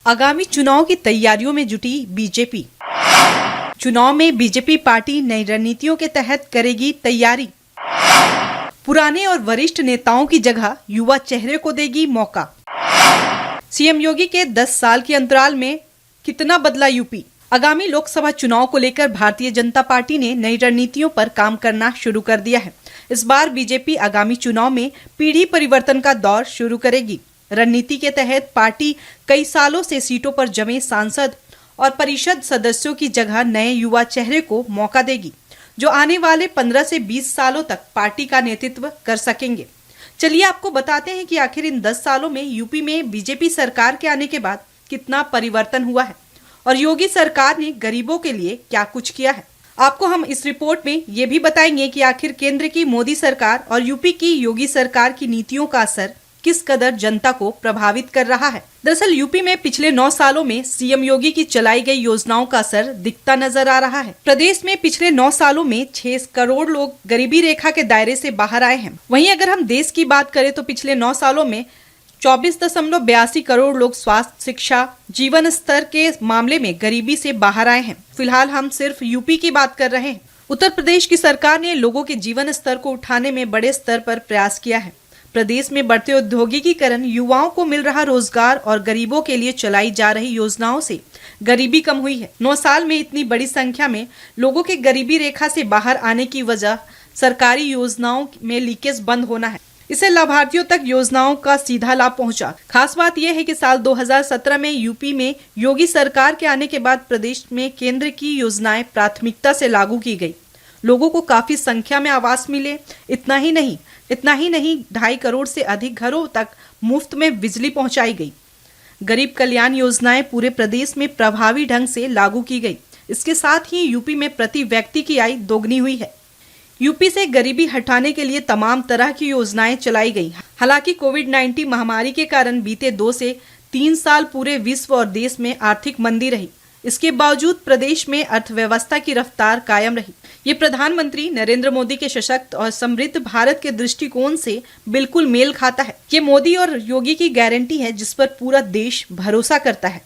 आगामी चुनाव की तैयारियों में जुटी बीजेपी। चुनाव में बीजेपी पार्टी नई रणनीतियों के तहत करेगी तैयारी। पुराने और वरिष्ठ नेताओं की जगह युवा चेहरे को देगी मौका। सीएम योगी के 10 साल के अंतराल में कितना बदला यूपी। आगामी लोकसभा चुनाव को लेकर भारतीय जनता पार्टी ने नई रणनीतियों पर काम करना शुरू कर दिया है। इस बार बीजेपी आगामी चुनाव में पीढ़ी परिवर्तन का दौर शुरू करेगी। रणनीति के तहत पार्टी कई सालों से सीटों पर जमे सांसद और परिषद सदस्यों की जगह नए युवा चेहरे को मौका देगी, जो आने वाले 15 से 20 सालों तक पार्टी का नेतृत्व कर सकेंगे। चलिए आपको बताते हैं कि आखिर इन 10 सालों में यूपी में बीजेपी सरकार के आने के बाद कितना परिवर्तन हुआ है और योगी सरकार ने गरीबों के लिए क्या कुछ किया है। आपको हम इस रिपोर्ट में ये भी बताएंगे कि आखिर केंद्र की मोदी सरकार और यूपी की योगी सरकार की नीतियों का असर किस कदर जनता को प्रभावित कर रहा है। दरअसल यूपी में पिछले 9 सालों में सीएम योगी की चलाई गई योजनाओं का असर दिखता नजर आ रहा है। प्रदेश में पिछले 9 सालों में 6 करोड़ लोग गरीबी रेखा के दायरे से बाहर आए हैं। वहीं अगर हम देश की बात करें तो पिछले 9 सालों में 24.82 करोड़ लोग स्वास्थ्य, शिक्षा, जीवन स्तर के मामले में गरीबी से बाहर आए हैं। फिलहाल हम सिर्फ यूपी की बात कर रहे हैं। उत्तर प्रदेश की सरकार ने लोगों के जीवन स्तर को उठाने में बड़े स्तर पर प्रयास किया है। प्रदेश में बढ़ते औद्योगिकीकरण, युवाओं को मिल रहा रोजगार और गरीबों के लिए चलाई जा रही योजनाओं से गरीबी कम हुई है। 9 साल में इतनी बड़ी संख्या में लोगों के गरीबी रेखा से बाहर आने की वजह सरकारी योजनाओं में लीकेज बंद होना है। इससे लाभार्थियों तक योजनाओं का सीधा लाभ पहुंचा। खास बात यह है कि साल 2017 में यूपी में योगी सरकार के आने के बाद प्रदेश में केंद्र की योजनाएं प्राथमिकता से लागू की गई। लोगों को काफी संख्या में आवास मिले। इतना ही नहीं 2.5 करोड़ से अधिक घरों तक मुफ्त में बिजली पहुंचाई गई। गरीब कल्याण योजनाएं पूरे प्रदेश में प्रभावी ढंग से लागू की गई। इसके साथ ही यूपी में प्रति व्यक्ति की आय दोगुनी हुई है। यूपी से गरीबी हटाने के लिए तमाम तरह की योजनाएं चलाई गई। हालांकि कोविड-19 महामारी के कारण बीते 2 से 3 साल पूरे विश्व और देश में आर्थिक मंदी रही। इसके बावजूद प्रदेश में अर्थव्यवस्था की रफ्तार कायम रही। ये प्रधानमंत्री नरेंद्र मोदी के सशक्त और समृद्ध भारत के दृष्टिकोण से बिल्कुल मेल खाता है। ये मोदी और योगी की गारंटी है, जिस पर पूरा देश भरोसा करता है।